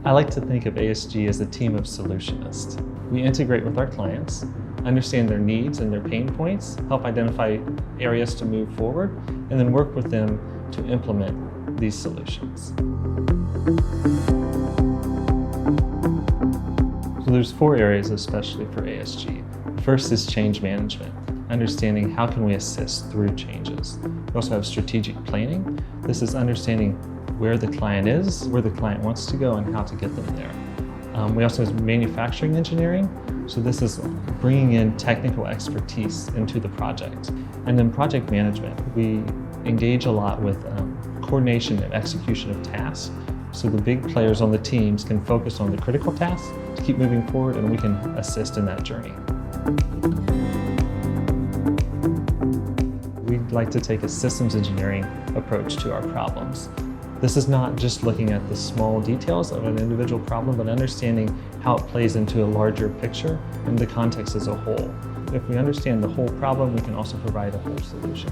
I like to think of ASG as a team of solutionists. We integrate with our clients, understand their needs and their pain points, help identify areas to move forward, and then work with them to implement these solutions. So there's 4 areas especially for ASG. The first is change management, understanding how can we assist through changes. We also have strategic planning. This is understanding where the client is, where the client wants to go, and how to get them there. We also have manufacturing engineering. So this is bringing in technical expertise into the project. And then project management. We engage a lot with coordination and execution of tasks. So the big players on the teams can focus on the critical tasks to keep moving forward, and we can assist in that journey. We'd like to take a systems engineering approach to our problems. This is not just looking at the small details of an individual problem, but understanding how it plays into a larger picture and the context as a whole. If we understand the whole problem, we can also provide a whole solution.